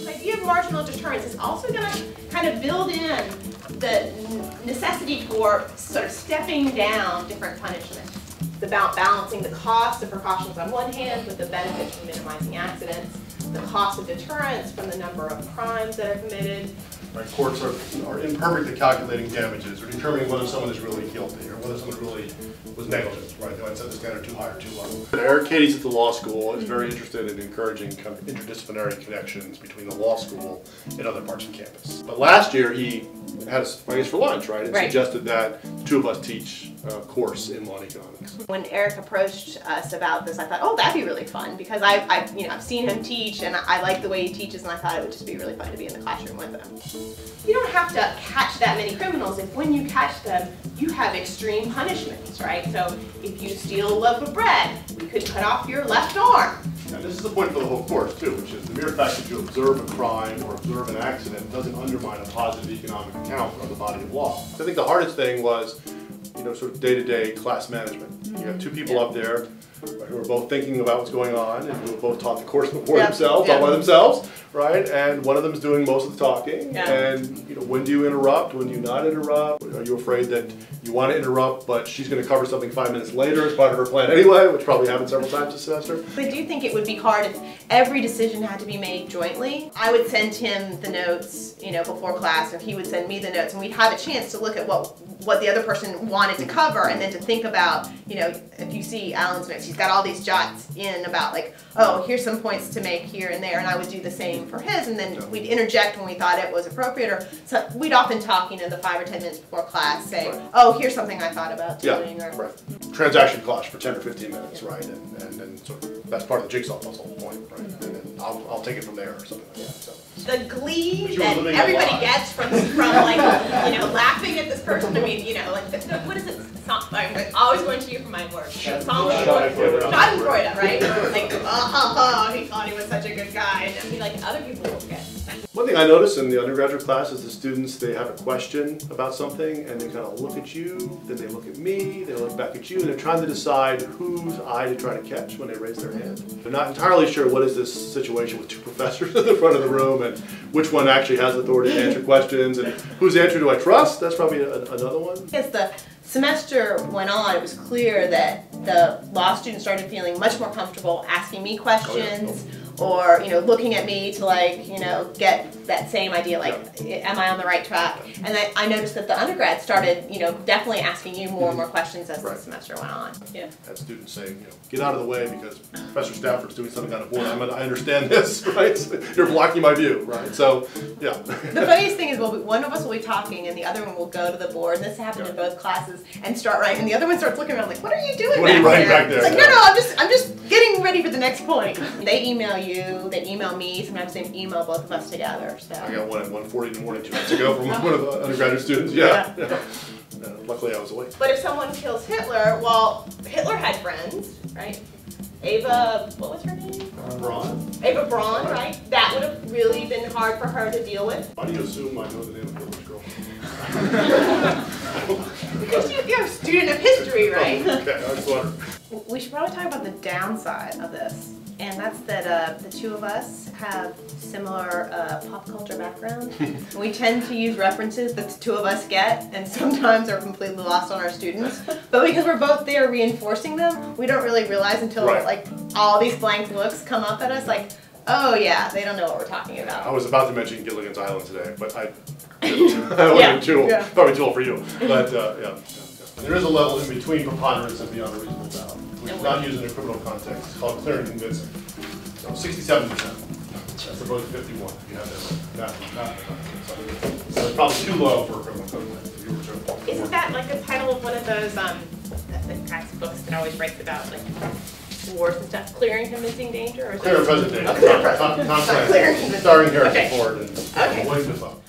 The idea of marginal deterrence is also going to kind of build in the necessity for sort of stepping down different punishments. It's about balancing the cost of precautions on one hand with the benefits from minimizing accidents, the cost of deterrence from the number of crimes that are committed. Right, courts are imperfectly calculating damages or determining whether someone is really guilty or whether someone really was negligent. Right, they might set the standard too high or too low. Eric Katie's at the law school is very interested in encouraging kind of interdisciplinary connections between the law school and other parts of campus. But last year he had us, I guess, for lunch, right, and suggested that the two of us teach a course in law and economics. When Eric approached us about this, I thought, oh, that'd be really fun, because I've seen him teach and I like the way he teaches, and I thought it would just be really fun to be in the classroom with him. You don't have to catch that many criminals if when you catch them, you have extreme punishments, right? So if you steal a loaf of bread, we could cut off your left arm. And this is the point for the whole course too, which is the mere fact that you observe a crime or observe an accident doesn't undermine a positive economic account of the body of law. I think the hardest thing was, sort of day-to-day class management. You have two people up there who are both thinking about what's going on and who have both taught the course before themselves, all by themselves, right? And one of them is doing most of the talking. And when do you interrupt? When do you not interrupt? Are you afraid that you want to interrupt, but she's going to cover something 5 minutes later as part of her plan anyway, which probably happened several times this semester? I do think it would be hard if every decision had to be made jointly. I would send him the notes, before class, and he would send me the notes, and we'd have a chance to look at what the other person wanted to cover, and then to think about, if you see Alan's notes, he's got all these jots in about like, oh, here's some points to make here and there, and I would do the same for his, and then we'd interject when we thought it was appropriate, or so we'd often talk, the 5 or 10 minutes before class, say, oh, here's something I thought about doing. Or transaction cost for 10 or 15 minutes, right? And then sort of, that's part of the jigsaw puzzle point, right? And then I'll take it from there or something like that. So. The glee that everybody gets from like, laughing at this person. I mean, what is it? I'm always going to you for my work. Schadenfreude, right? Like, he thought he was such a good guy. And I mean, like, other people will get. One thing I notice in the undergraduate class is the students, they have a question about something and they kind of look at you, then they look at me, they look back at you, and they're trying to decide whose eye to try to catch when they raise their hand. They're not entirely sure what is this situation with two professors in the front of the room and which one actually has authority to answer questions and whose answer do I trust? That's probably another one. As the semester went on, it was clear that the law students started feeling much more comfortable asking me questions. Or looking at me to get that same idea, like, am I on the right track? And I noticed that the undergrads started definitely asking you more and more questions as the semester went on. Had students saying, get out of the way because Professor Stafford's doing something on the board. I understand this, right? You're blocking my view, right? So yeah. The funniest thing is, one of us will be talking and the other one will go to the board, and this happened in both classes, and start writing, and the other one starts looking around like, what are you doing back there? What are you writing back there? It's like, no, I'm just getting ready for the next point. They email you, they email me, sometimes they email both of us together. So. I got one at 1:40 in the morning 2 nights ago from one of the undergraduate students. Luckily I was awake. But if someone kills Hitler, well, Hitler had friends, right? Ava, what was her name? Braun. Ava Braun, right? That would have really been hard for her to deal with. Why do you assume I know the name of Hitler's girlfriend? Because you're a student of history, right? Okay, I was wondering. We should probably talk about the downside of this. And that's that the two of us have similar pop culture backgrounds. We tend to use references that the two of us get and sometimes are completely lost on our students. But because we're both there reinforcing them, we don't really realize until like all these blank looks come up at us like, oh yeah, they don't know what we're talking about. I was about to mention Gilligan's Island today, but I wasn't probably too old for you. But there is a level in between preponderance and beyond a reasonable doubt, which is not used in a criminal context. It's called clear and convincing. So 67%, as opposed to 51. If you have that, so it's probably too low for a criminal context. Isn't that like the title of one of those the kinds of books that always writes about like wars and stuff? Clear and Convincing Danger? Or Clear and Present Danger. Tom Clancy, starring Harrison Ford and William Dafoe.